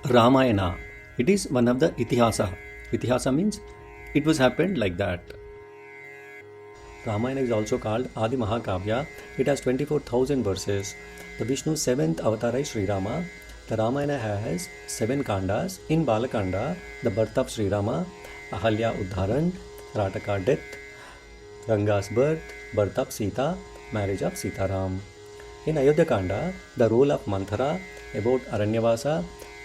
Ramayana. It is one of the Itihasa. Itihasa means it was happened like that. Ramayana is also called Adi Mahakavya. It has 24,000 verses. The Vishnu's seventh avatar is Sri Rama. The Ramayana has 7 kandas. In Balakanda, the birth of Sri Rama, Ahalya Uddharan, Rataka death, Ranga's birth of Sita, marriage of Sitaram. In Ayodhya Kanda, the role of Manthara, about Aranyavasa,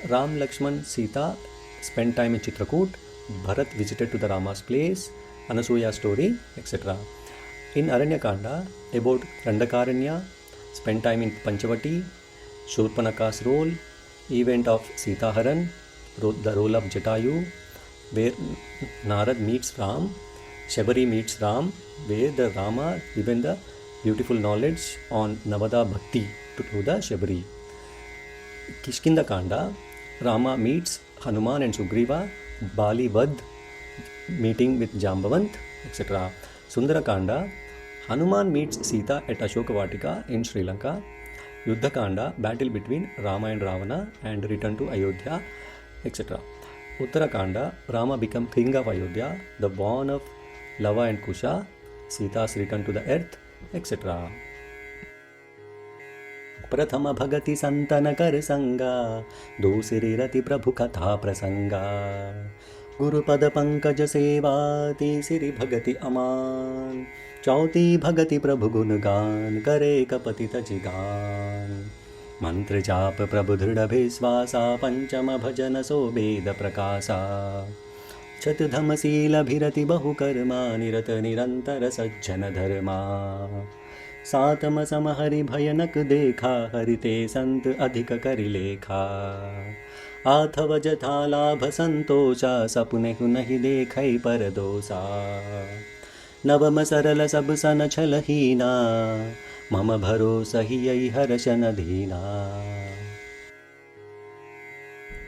Ram, Lakshman, Sita spent time in Chitrakoot, Bharat visited to the Rama's place, Anasuya story, etc. In Aranyakanda, about Randakaranya, spent time in Panchavati, Shurpanaka's role, event of Sita Haran, the role of Jatayu, where Narad meets Ram, Shabari meets Ram, where the Rama given the beautiful knowledge on Navada Bhakti to the Shabari. Kishkinda Kanda, Rama meets Hanuman and Sugriva, Bali Vad meeting with Jambavant, etc. Sundarakanda, Hanuman meets Sita at Ashoka Vatika in Sri Lanka. Yuddha Kanda, battle between Rama and Ravana and return to Ayodhya, etc. Uttarakanda, Rama become king of Ayodhya, the born of Lava and Kusha, Sita's return to the earth, etc. प्रथम भगति संतन कर संगा, दूसरी रति प्रभु कथा प्रसंगा, गुरुपद पंकज सेवा, तीसरी भगति अमान, चौथी भगति प्रभु गुणगान, करे कपति तजिगान, मंत्र जाप प्रभु दृढ़ विश्वासा, पंचम भजन सो वेद प्रकाशा, चतुर्धम शील बहु कर्मा, निरत निरंतर सज्जन धर्मा, सातम सम हरि भयनक देखा, हरिते संत अधिक करि लेखा, आठव जथा लाभ संतोषा, सपुने नहीं देखै पर दोषा, नवम सरल सब सन छल हीना, मम भरोसा ही हर्षन दीना.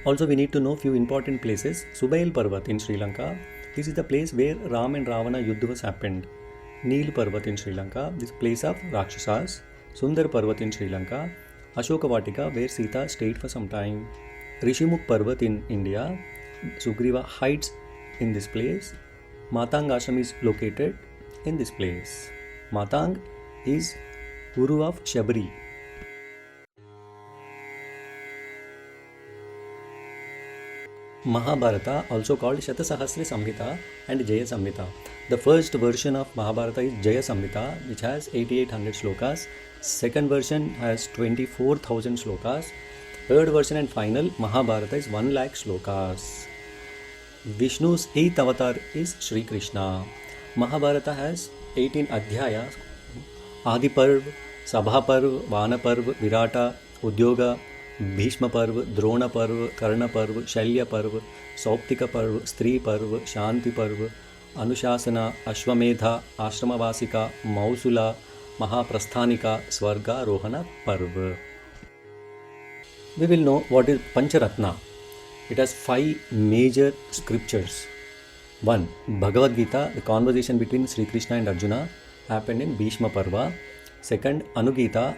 Also we need to know few important places. Subail Parvat in Sri Lanka. This is the place where Ram and Ravana Yuddha was happened. Neel Parvat in Sri Lanka, this place of Rakshasas. Sundar Parvat in Sri Lanka. Ashoka Vatika, where Sita stayed for some time. Rishimukh Parvat in India. Sugriva hides in this place. Matang Ashram is located in this place. Matang is Guru of Shabari. Mahabharata, also called Shatasahasra Samhita and Jaya Samhita. The first version of Mahabharata is Jaya Samhita, which has 8800 slokas. Second version has 24,000 slokas. Third version and final Mahabharata is 1 lakh slokas. Vishnu's 8th avatar is Sri Krishna. Mahabharata has 18 adhyayas. Adi Parv, Sabha Parv, Vana Parv, Virata, Udyoga, Bhishma पर्व, द्रोण पर्व, कर्ण पर्व, शल्य पर्व, सौप्तिक पर्व, स्त्री पर्व, शांति पर्व, अनुशासना, अश्वमेधा, आश्रमवासिका, मौसुला, महाप्रस्थानिका, स्वर्गारोहण पर्व. We will know what is Pancharatna. It has 5 major scriptures. 1. Bhagavad Gita, the conversation between Sri Krishna and Arjuna happened in Bhishma Parva. 2nd, Anugita,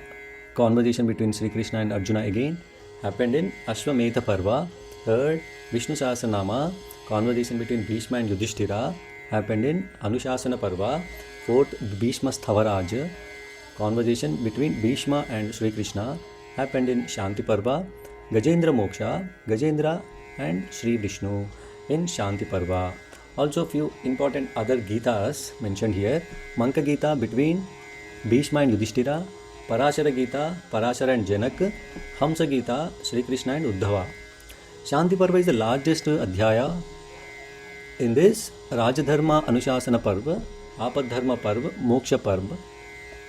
conversation between Sri Krishna and Arjuna again happened in Ashwamedha Parva. 3rd, Vishnu Sahasranama, conversation between Bhishma and Yudhishthira happened in Anushasana Parva. 4th, Bhishma Sthavaraj, conversation between Bhishma and Sri Krishna happened in Shanti Parva. Gajendra Moksha, Gajendra and Sri Vishnu in Shanti Parva. Also few important other Gitas mentioned here. Manka Gita between Bhishma and Yudhishthira, Parashara Gita, Parashara and Janak, Hamsa Gita, Sri Krishna and Uddhava. Shanti Parva is the largest adhyaya. In this, Rajadharma Anushasana Parva, Apadharma Parva, Moksha Parva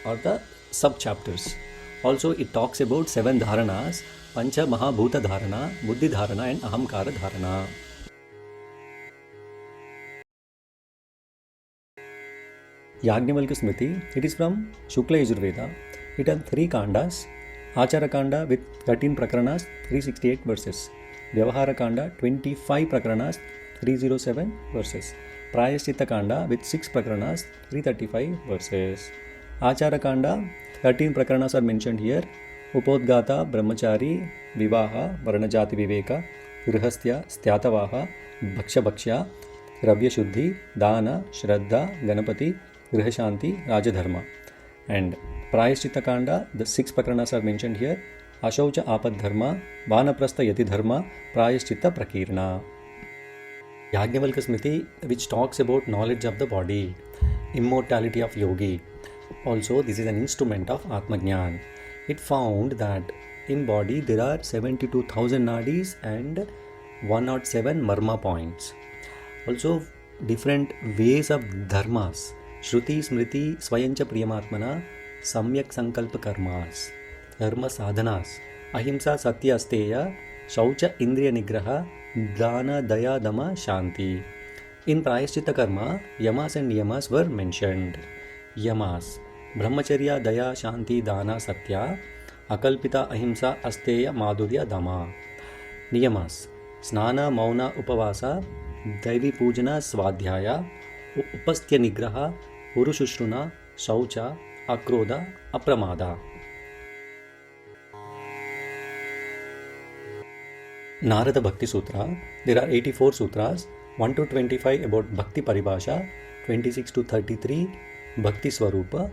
are the sub-chapters. Also, it talks about 7 dharanas, Pancha Mahabhuta Dharana, Buddhi Dharana and Ahamkara Dharana. Yajnavalkya Smriti, it is from Shukla Yajurveda. It has 3 kandas. Achara Kanda with 13 prakranas, 368 verses. Vyavahara Kanda, 25 prakranas, 307 verses. Prayaschitta Kanda with 6 prakranas, 335 verses. Achara Kanda, 13 prakranas are mentioned here. Upodgata, Brahmachari, Vivaha, Varnajati Viveka, गृहस्थ्य स्त्यातवाह भक्ष्य रव्यशुद्धि दान श्रद्धा Ganpati गृहशांति राजधर्म. And Prayashchitta Kanda, the 6 Prakarnas are mentioned here. Ashaucha Apad Dharma, Vanaprastha Yati Dharma, Prayashchitta Prakirna. Yajnavalkya Smriti, which talks about knowledge of the body, immortality of yogi. Also, this is an instrument of Atma Jnana. It found that in body there are 72,000 nadis and 107 marma points. Also, different ways of dharmas. Shruti Smriti Swayancha Priyamatmana Samyak Sankalpa Karmas. Dharma sadhanas. Ahimsa Satya Asteya Shaucha Indriya Nigraha Dana Daya Dama Shanti. In Prayashchitta Karma, Yamas and Niyamas were mentioned. Yamas Brahmacharya Daya Shanti Dana Satya Akalpita Ahimsa Asteya Madhurya Dama. Niyamas Snana Mauna Upavasa Daivi Pujana Svadhyaya Upastya Nigraha Purushushhruna Shaucha Akrodha Apramada. Narada Bhakti Sutra. There are 84 sutras, 1 to 25 about Bhakti Paribhasha, 26 to 33 Bhakti Swarupa,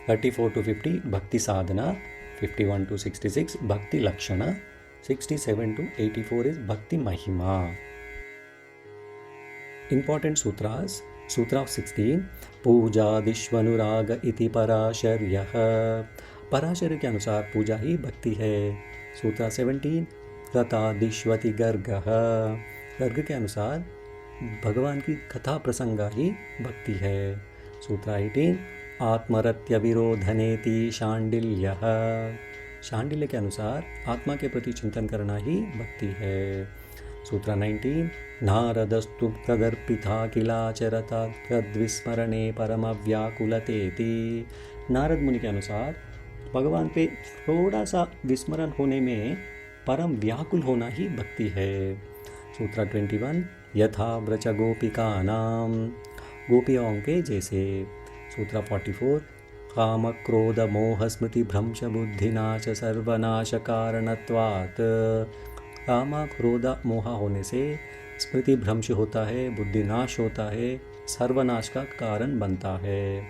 34 to 50 Bhakti Sadhana, 51 to 66 Bhakti Lakshana, 67 to 84 is Bhakti Mahima. Important sutras. Sutra of 16 पूजा दिश्वनुराग इति पराशर्यः. पराशर्य के अनुसार पूजा ही भक्ति है. सूत्र 17 कथा दिश्वति गर्गः. गर्ग के अनुसार भगवान की कथा प्रसंगा ही भक्ति है. सूत्र 18 आत्मरत्य विरोधनेति शांडिल्यः. शांडिल्य के अनुसार आत्मा के प्रति चिंतन करना ही भक्ति है. सूत्र 19 नारदस्तु तदर्पिता किलाचरता तद्विस्मरणे परमव्याकुलतेति. नारद मुनि के अनुसार भगवान पे थोड़ा सा विस्मरण होने में परम व्याकुल होना ही भक्ति है. सूत्र 21 यथा व्रज गोपिकानाम. गोपियों के जैसे. सूत्र 44 काम क्रोध मोह स्मृति भ्रंश बुद्धिनाश सर्वनाश कारणत्वात्. कामा क्रोध मोह होने से स्मृति भ्रंश होता है, बुद्धिनाश होता है, सर्वनाश का कारण बनता है.